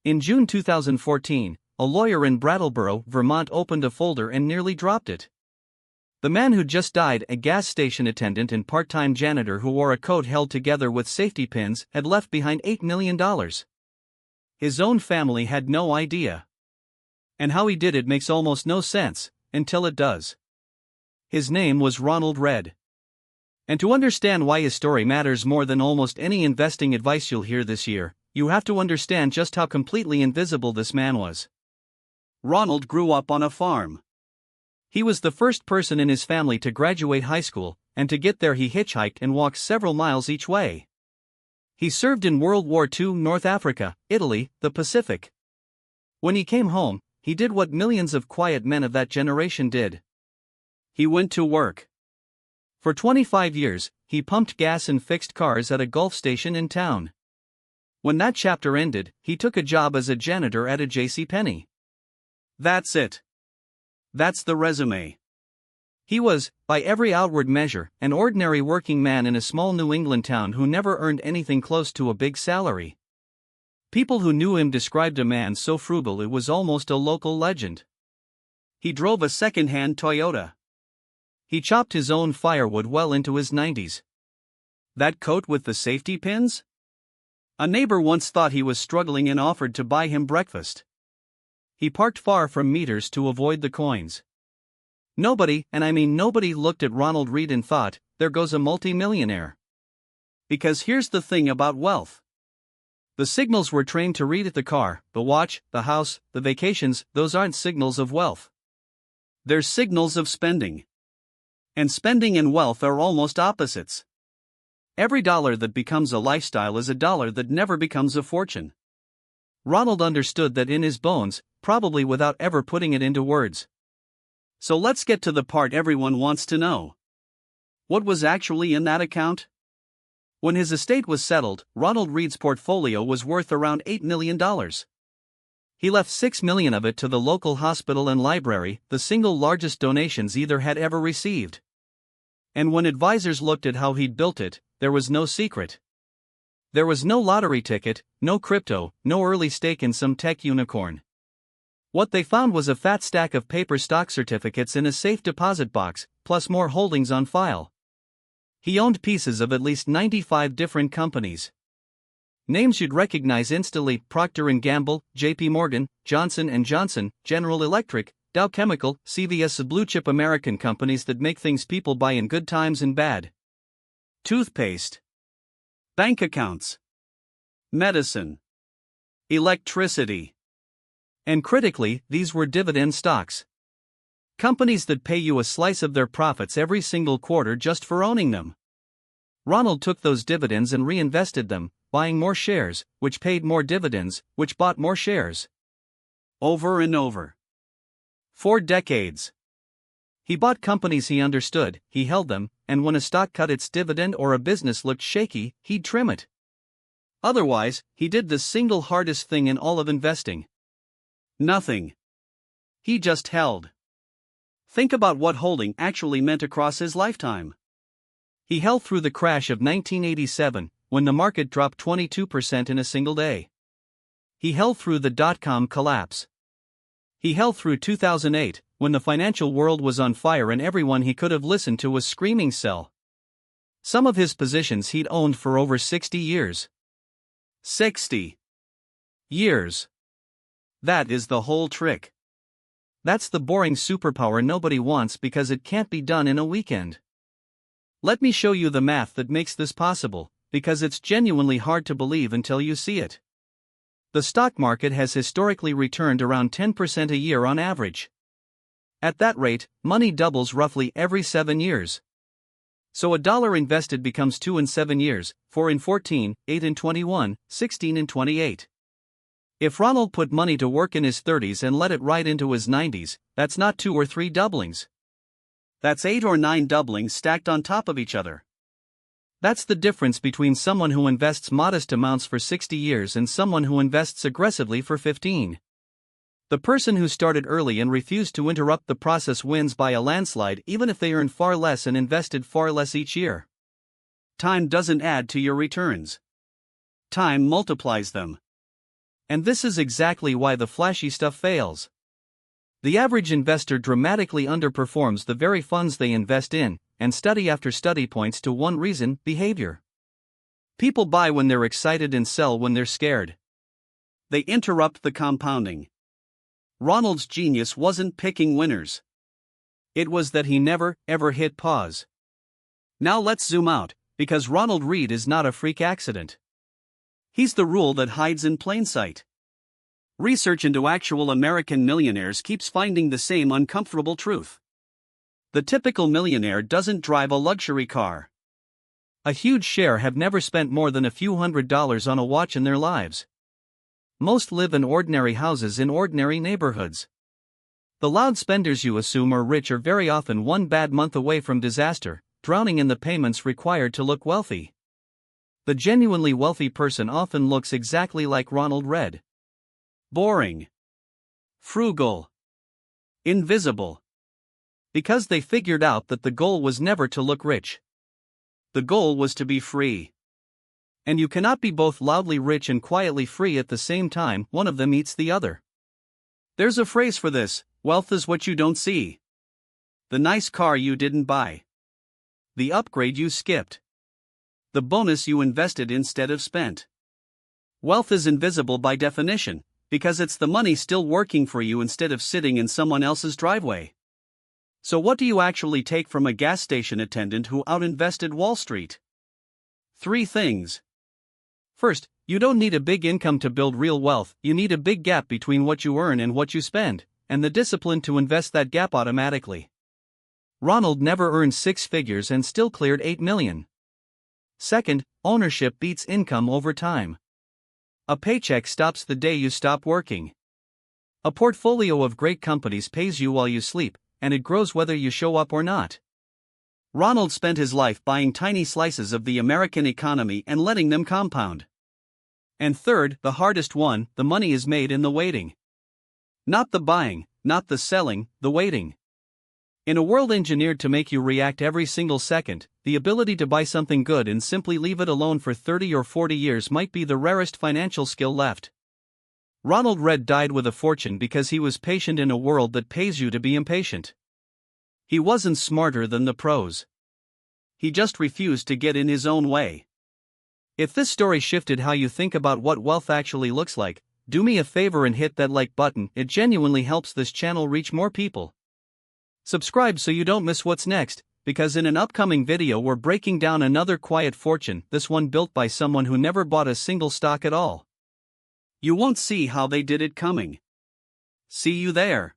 In June 2014, a lawyer in Brattleboro, Vermont opened a folder and nearly dropped it. The man who just died, a gas station attendant and part-time janitor who wore a coat held together with safety pins, had left behind $8 million. His own family had no idea. And how he did it makes almost no sense, until it does. His name was Ronald Read. And to understand why his story matters more than almost any investing advice you'll hear this year, you have to understand just how completely invisible this man was. Ronald grew up on a farm. He was the first person in his family to graduate high school, and to get there he hitchhiked and walked several miles each way. He served in World War II, North Africa, Italy, the Pacific. When he came home, he did what millions of quiet men of that generation did. He went to work. For 25 years, he pumped gas and fixed cars at a Gulf station in town. When that chapter ended, he took a job as a janitor at a JCPenney. That's it. That's the resume. He was, by every outward measure, an ordinary working man in a small New England town who never earned anything close to a big salary. People who knew him described a man so frugal it was almost a local legend. He drove a second-hand Toyota. He chopped his own firewood well into his 90s. That coat with the safety pins? A neighbor once thought he was struggling and offered to buy him breakfast. He parked far from meters to avoid the coins. Nobody, and I mean nobody, looked at Ronald Read and thought, there goes a multi-millionaire. Because here's the thing about wealth. The signals we're trained to read at the car, the watch, the house, the vacations, those aren't signals of wealth. They're signals of spending. And spending and wealth are almost opposites. Every dollar that becomes a lifestyle is a dollar that never becomes a fortune. Ronald understood that in his bones, probably without ever putting it into words. So let's get to the part everyone wants to know. What was actually in that account? When his estate was settled, Ronald Read's portfolio was worth around $8 million. He left $6 million of it to the local hospital and library, the single largest donations either had ever received. And when advisors looked at how he'd built it, there was no secret. There was no lottery ticket, no crypto, no early stake in some tech unicorn. What they found was a fat stack of paper stock certificates in a safe deposit box, plus more holdings on file. He owned pieces of at least 95 different companies. Names you'd recognize instantly: Procter & Gamble, JP Morgan, Johnson & Johnson, General Electric, Dow Chemical, CVS, blue-chip American companies that make things people buy in good times and bad. Toothpaste. Bank accounts. Medicine. Electricity. And critically, these were dividend stocks. Companies that pay you a slice of their profits every single quarter just for owning them. Ronald took those dividends and reinvested them, buying more shares, which paid more dividends, which bought more shares. Over and over. For decades. He bought companies he understood, he held them, and when a stock cut its dividend or a business looked shaky, he'd trim it. Otherwise, he did the single hardest thing in all of investing. Nothing. He just held. Think about what holding actually meant across his lifetime. He held through the crash of 1987, when the market dropped 22% in a single day. He held through the dot-com collapse. He held through 2008, when the financial world was on fire and everyone he could have listened to was screaming sell. Some of his positions he'd owned for over 60 years. 60 years. That is the whole trick. That's the boring superpower nobody wants because it can't be done in a weekend. Let me show you the math that makes this possible, because it's genuinely hard to believe until you see it. The stock market has historically returned around 10% a year on average. At that rate, money doubles roughly every 7 years. So $1 invested becomes 2 in 7 years, 4 in 14, 8 in 21, 16 in 28. If Ronald put money to work in his 30s and let it ride into his 90s, that's not 2 or 3 doublings. That's 8 or 9 doublings stacked on top of each other. That's the difference between someone who invests modest amounts for 60 years and someone who invests aggressively for 15. The person who started early and refused to interrupt the process wins by a landslide, even if they earned far less and invested far less each year. Time doesn't add to your returns. Time multiplies them. And this is exactly why the flashy stuff fails. The average investor dramatically underperforms the very funds they invest in, and study after study points to one reason: behavior. People buy when they're excited and sell when they're scared. They interrupt the compounding. Ronald's genius wasn't picking winners. It was that he never, ever hit pause. Now let's zoom out, because Ronald Read is not a freak accident. He's the rule that hides in plain sight. Research into actual American millionaires keeps finding the same uncomfortable truth. The typical millionaire doesn't drive a luxury car. A huge share have never spent more than a few $100s on a watch in their lives. Most live in ordinary houses in ordinary neighborhoods. The loud spenders you assume are rich are very often one bad month away from disaster, drowning in the payments required to look wealthy. The genuinely wealthy person often looks exactly like Ronald Read. Boring. Frugal. Invisible. Because they figured out that the goal was never to look rich. The goal was to be free. And you cannot be both loudly rich and quietly free at the same time, one of them eats the other. There's a phrase for this: wealth is what you don't see. The nice car you didn't buy. The upgrade you skipped. The bonus you invested instead of spent. Wealth is invisible by definition, because it's the money still working for you instead of sitting in someone else's driveway. So what do you actually take from a gas station attendant who outinvested Wall Street? 3 things. First, you don't need a big income to build real wealth. You need a big gap between what you earn and what you spend, and the discipline to invest that gap automatically. Ronald never earned 6 figures and still cleared $8 million. Second, ownership beats income over time. A paycheck stops the day you stop working. A portfolio of great companies pays you while you sleep, and it grows whether you show up or not. Ronald spent his life buying tiny slices of the American economy and letting them compound. And third, the hardest one, the money is made in the waiting. Not the buying, not the selling, the waiting. In a world engineered to make you react every single second, the ability to buy something good and simply leave it alone for 30 or 40 years might be the rarest financial skill left. Ronald Read died with a fortune because he was patient in a world that pays you to be impatient. He wasn't smarter than the pros. He just refused to get in his own way. If this story shifted how you think about what wealth actually looks like, do me a favor and hit that like button. It genuinely helps this channel reach more people. Subscribe so you don't miss what's next, because in an upcoming video we're breaking down another quiet fortune, this one built by someone who never bought a single stock at all. You won't see how they did it coming. See you there.